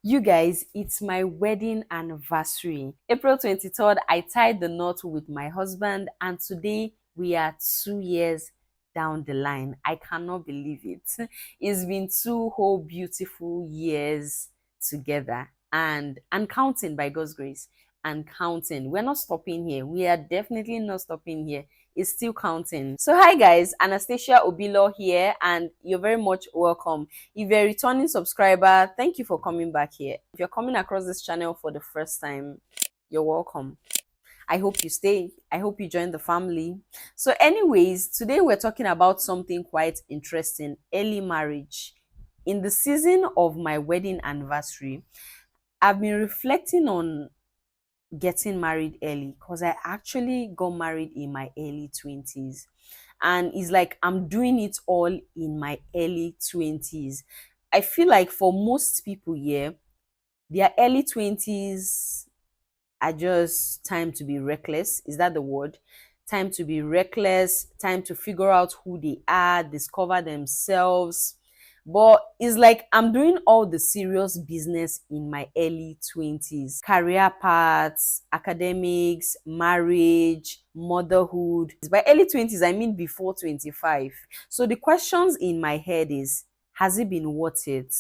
You guys, it's my wedding anniversary. April 23rd, I tied the knot with my husband, and today we are 2 years down the line. I cannot believe it. It's been 2 whole beautiful years together and counting by God's grace and counting. We're not stopping here. We are definitely not stopping here. It's still counting. So hi guys, Anastasia Obilo here, and you're very much welcome. If you're a returning subscriber, thank you for coming back here. If you're coming across this channel for the first time, you're welcome. I hope you stay. I hope you join the family. So anyways, today we're talking about something quite interesting: early marriage. In the season of my wedding anniversary, I've been reflecting on getting married early because I actually got married in my early 20s. And it's like I'm doing it all in my early 20s. I feel like for most people here, their early 20s are just time to be reckless. Is that the word? Time to be reckless, time to figure out who they are, discover themselves. But it's like I'm doing all the serious business in my early 20s: career paths, academics, marriage, motherhood. By early 20s, I mean before 25. So the questions in my head is, has it been worth it?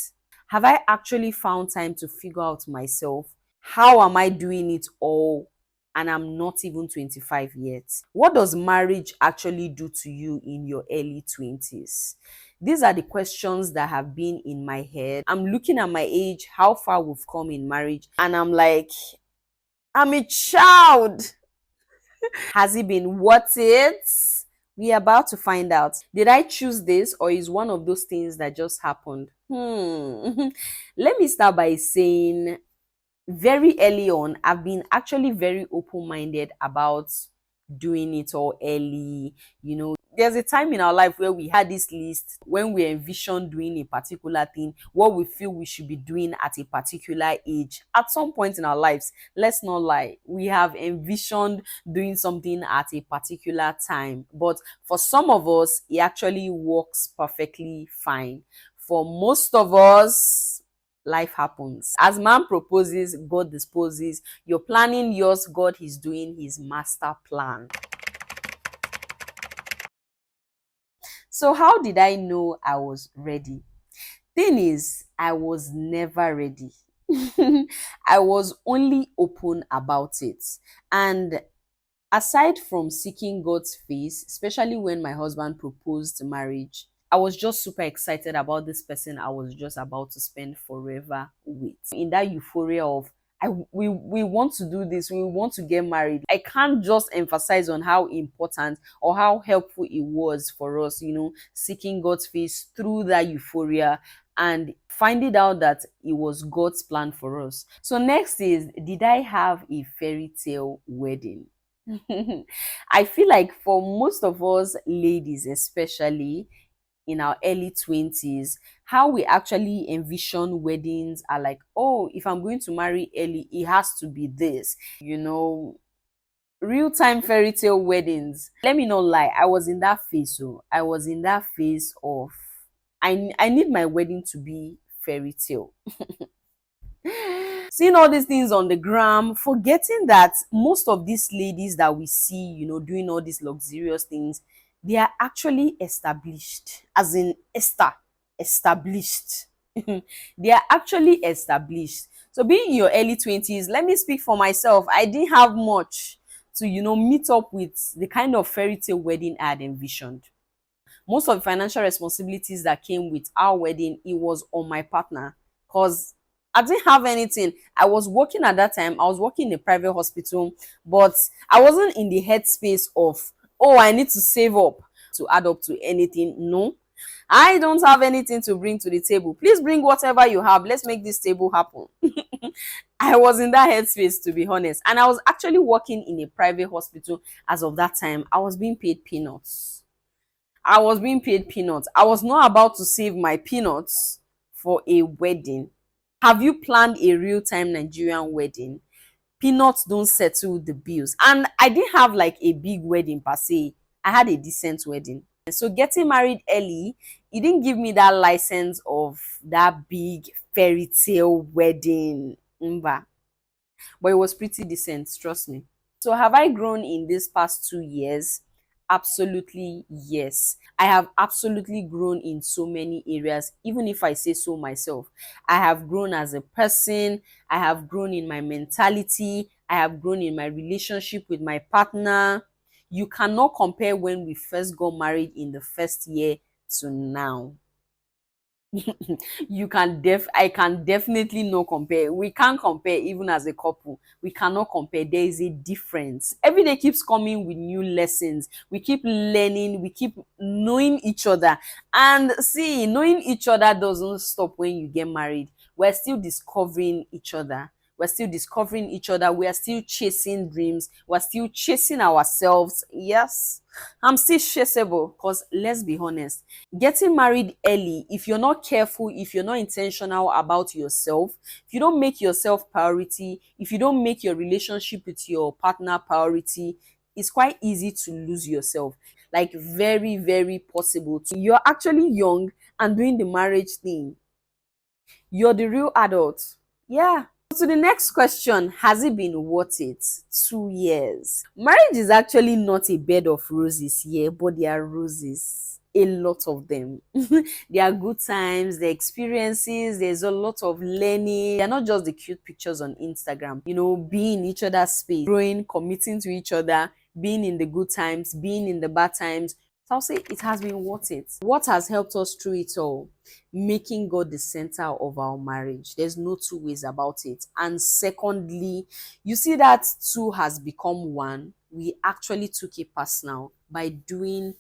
Have I actually found time to figure out myself? How am I doing it all? And I'm not even 25 yet. What does marriage actually do to you in your early 20s? These are the questions that have been in my head. I'm looking at my age, how far we've come in marriage, and I'm like, I'm a child. Has it been worth it? We are about to find out. Did I choose this, or is one of those things that just happened? Let me start by saying, very early on, I've been actually very open-minded about doing it all early. There's a time in our life where we had this list when we envisioned doing a particular thing, what we feel we should be doing at a particular age. At some point in our lives, let's not lie, we have envisioned doing something at a particular time. But for some of us, it actually works perfectly fine. For most of us, life happens. As man proposes, God disposes. You're planning yours, God is doing his master plan. So how did I know I was ready? Thing is, I was never ready. I was only open about it. And aside from seeking God's face, especially when my husband proposed marriage, I was just super excited about this person I was just about to spend forever with. In that euphoria of, we want to do this, we want to get married. I can't just emphasize on how important or how helpful it was for us, seeking God's face through that euphoria and finding out that it was God's plan for us. So next is, did I have a fairy tale wedding? I feel like for most of us ladies, especially in our early 20s, how we actually envision weddings are like, oh, if I'm going to marry early, it has to be this, real-time fairy tale weddings. Let me not lie, I was in that phase. So I was in that phase of, I need my wedding to be fairy tale. Seeing all these things on the gram, forgetting that most of these ladies that we see, doing all these luxurious things, they are actually established, as in Esther, established. They are actually established. So being in your early 20s, let me speak for myself. I didn't have much to, meet up with the kind of fairy tale wedding I had envisioned. Most of the financial responsibilities that came with our wedding, it was on my partner, because I didn't have anything. I was working at that time. I was working in a private hospital, but I wasn't in the headspace of, oh, I need to save up to add up to anything. No, I don't have anything to bring to the table. Please bring whatever you have. Let's make this table happen. I was in that headspace, to be honest. And I was actually working in a private hospital as of that time. I was being paid peanuts. I was being paid peanuts. I was not about to save my peanuts for a wedding. Have you planned a real-time Nigerian wedding? Peanuts don't settle the bills. And I didn't have like a big wedding per se. I had a decent wedding. So getting married early He didn't give me that license of that big fairy tale wedding. Mba. But it was pretty decent, trust me. So have I grown in these past 2 years? Absolutely yes. I have absolutely grown in so many areas, even if I say so myself. I have grown as a person, I have grown in my mentality, I have grown in my relationship with my partner. You cannot compare when we first got married in the first year to now. I can definitely not compare. We can't compare even as a couple. We cannot compare. There is a difference. Every day keeps coming with new lessons. We keep learning, we keep knowing each other. And see, knowing each other doesn't stop when you get married. We're still discovering each other. We're still discovering each other. We are still chasing dreams. We're still chasing ourselves. Yes, I'm still chaseable because let's be honest, getting married early, if you're not careful, if you're not intentional about yourself, if you don't make yourself priority, if you don't make your relationship with your partner priority, it's quite easy to lose yourself. Like very, very possible. You're actually young and doing the marriage thing. You're the real adult. Yeah. To the next question, has it been worth it? 2 years. Marriage is actually not a bed of roses here, but there are roses. A lot of them. There are good times, the experiences, there's a lot of learning. They're not just the cute pictures on Instagram. Being in each other's space, growing, committing to each other, being in the good times, being in the bad times. So I'll say it has been worth it. What has helped us through it all? Making God the center of our marriage. There's no two ways about it. And secondly, you see that two has become one. We actually took it personal by doing